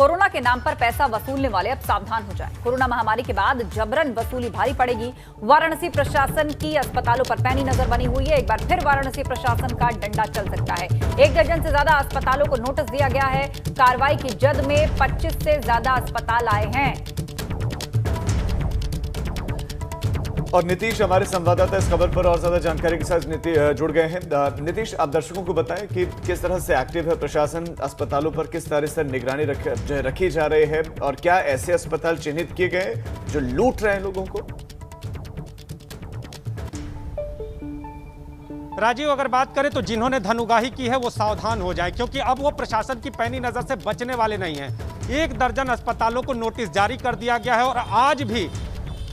Corona के नाम पर पैसा वसूलने वाले अब सावधान हो जाएं। कोरोना महामारी के बाद जबरन वसूली भारी पड़ेगी। वाराणसी प्रशासन की अस्पतालों पर पैनी नजर बनी हुई है। एक बार फिर वाराणसी प्रशासन का डंडा चल सकता है। 1 दर्जन से ज्यादा अस्पतालों को नोटिस दिया गया है। कार्रवाई की जद में 25 से ज्यादा अस्पताल आए हैं। और नीतीश हमारे संवाददाता इस खबर पर और ज्यादा जानकारी के साथ जुड़ गए हैं। नीतीश, आप दर्शकों को बताएं कि किस तरह से एक्टिव है प्रशासन, अस्पतालों पर किस तरह से निगरानी रखी जा रही है और क्या ऐसे अस्पताल चिन्हित किए गए जो लूट रहे हैं लोगों को? राजीव, अगर बात करें तो जिन्होंने धनुगाही की है वो सावधान हो जाए, क्योंकि अब वो प्रशासन की पैनी नजर से बचने वाले नहीं हैं। 1 दर्जन अस्पतालों को नोटिस जारी कर दिया गया है और आज भी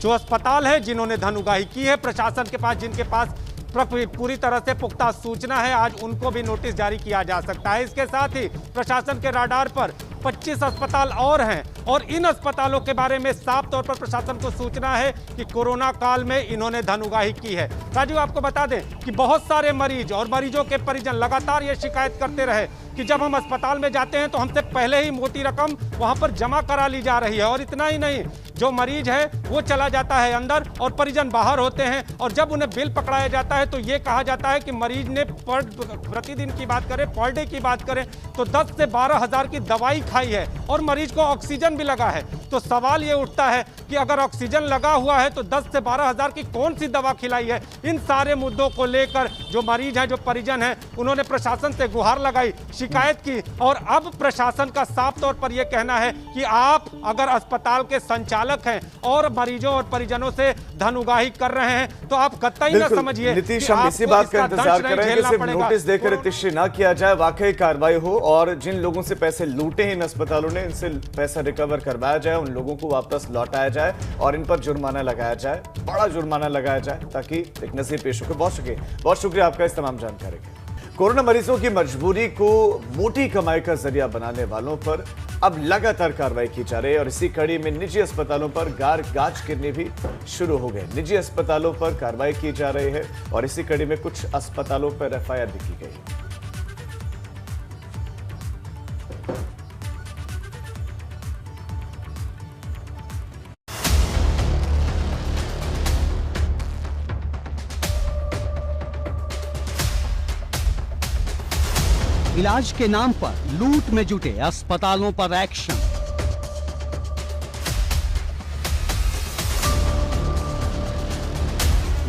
जो अस्पताल है जिन्होंने धनुगाही की है, प्रशासन के पास जिनके पास पूरी तरह से पुख्ता सूचना है, आज उनको भी नोटिस जारी किया जा सकता है। इसके साथ ही प्रशासन के राडार पर 25 अस्पताल और हैं और इन अस्पतालों के बारे में साफ तौर पर प्रशासन को सूचना है कि कोरोना काल में इन्होंने धनुगाही की है। राजीव, आपको बता दें कि बहुत सारे मरीज और मरीजों के परिजन लगातार ये शिकायत करते रहे कि जब हम अस्पताल में जाते हैं तो हमसे पहले ही मोटी रकम वहां पर जमा करा ली जा रही है और इतना ही नहीं, जो मरीज है वो चला जाता है अंदर और परिजन बाहर होते हैं और जब उन्हें बिल पकड़ाया जाता है तो ये कहा जाता है कि मरीज ने प्रतिदिन की बात करें, पर डे की बात करें तो 10 से 12 हज़ार की दवाई खाई है और मरीज को ऑक्सीजन भी लगा है। तो सवाल ये उठता है कि अगर ऑक्सीजन लगा हुआ है तो 10 से 12 हज़ार की कौन सी दवा खिलाई है? इन सारे मुद्दों को लेकर जो मरीज हैं, जो परिजन हैं, उन्होंने प्रशासन से गुहार लगाई, शिकायत की और अब प्रशासन का साफ तौर पर यह कहना है कि आप अगर अस्पताल के संचालक हैं और मरीजों और परिजनों से धनुगाही कर रहे हैं तो आप कतई न समझिए। नीतीश, हम इसी बात का इंतजार कर रहे हैं कि सिर्फ नोटिस देकर इत्तिश्री ना किया जाए, वाकई कार्रवाई हो और जिन लोगों से पैसे लूटे हैं इन अस्पतालों ने, इनसे पैसा रिकवर करवाया जाए, उन लोगों को वापस लौटाया जाए और इन पर जुर्माना लगाया जाए, बड़ा जुर्माना लगाया जाए ताकि एक नसीब पेश होकर पहुंच सके। बहुत शुक्रिया आपका इस तमाम जानकारी के। कोरोना मरीजों की मजबूरी को मोटी कमाई का जरिया बनाने वालों पर अब लगातार कार्रवाई की जा रही है और इसी कड़ी में निजी अस्पतालों पर गाज गिरने भी शुरू हो गए। निजी अस्पतालों पर कार्रवाई की जा रही है और इसी कड़ी में कुछ अस्पतालों पर FIR भी की गई। इलाज के नाम पर लूट में जुटे अस्पतालों पर एक्शन।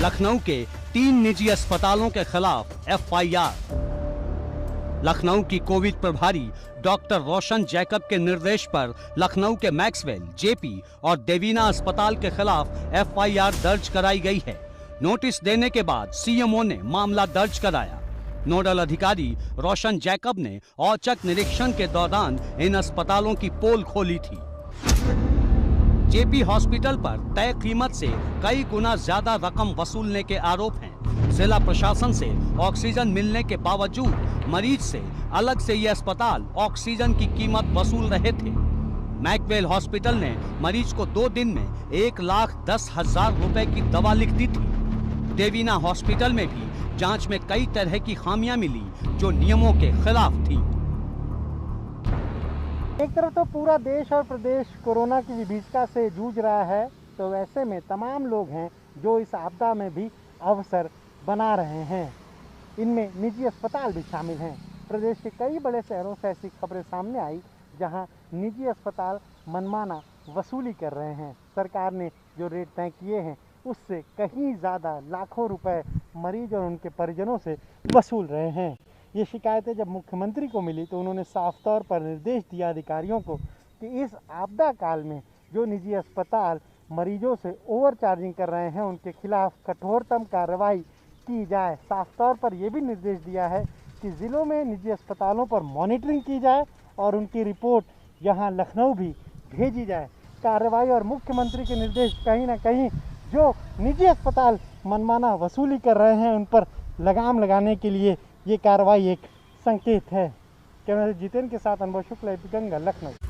लखनऊ के 3 निजी अस्पतालों के खिलाफ FIR। लखनऊ की कोविड प्रभारी डॉक्टर रोशन जैकब के निर्देश पर लखनऊ के मैक्सवेल, JP और देवीना अस्पताल के खिलाफ FIR दर्ज कराई गई है। नोटिस देने के बाद CMO ने मामला दर्ज कराया। नोडल अधिकारी रोशन जैकब ने औचक निरीक्षण के दौरान इन अस्पतालों की पोल खोली थी। JP हॉस्पिटल पर तय कीमत से कई गुना ज्यादा रकम वसूलने के आरोप हैं। जिला प्रशासन से ऑक्सीजन मिलने के बावजूद मरीज से अलग से ये अस्पताल ऑक्सीजन की कीमत वसूल रहे थे। मैक्सवेल हॉस्पिटल ने मरीज को 2 दिन में 1,10,000 रुपए की दवा लिख दी थी। देवीना हॉस्पिटल में भी जांच में कई तरह की खामियां मिली जो नियमों के खिलाफ थी। एक तरफ तो पूरा देश और प्रदेश कोरोना की विभीषिका से जूझ रहा है, तो वैसे में तमाम लोग हैं जो इस आपदा में भी अवसर बना रहे हैं। इनमें निजी अस्पताल भी शामिल हैं। प्रदेश के कई बड़े शहरों से ऐसी खबरें सामने आई जहां निजी अस्पताल मनमाना वसूली कर रहे हैं। सरकार ने जो रेट तय किए हैं उससे कहीं ज़्यादा लाखों रुपए मरीज और उनके परिजनों से वसूल रहे हैं। ये शिकायतें जब मुख्यमंत्री को मिली तो उन्होंने साफ तौर पर निर्देश दिया अधिकारियों को कि इस आपदा काल में जो निजी अस्पताल मरीजों से ओवर चार्जिंग कर रहे हैं उनके खिलाफ कठोरतम कार्रवाई की जाए। साफ तौर पर यह भी निर्देश दिया है कि ज़िलों में निजी अस्पतालों पर मॉनिटरिंग की जाए और उनकी रिपोर्ट यहाँ लखनऊ भी भेजी जाए। कार्रवाई और मुख्यमंत्री के निर्देश कहीं ना कहीं जो निजी अस्पताल मनमाना वसूली कर रहे हैं उन पर लगाम लगाने के लिए ये कार्रवाई एक संकेत है। कैमरा जितेंद्र के साथ अनुभव शुक्ला, गंगा, लखनऊ।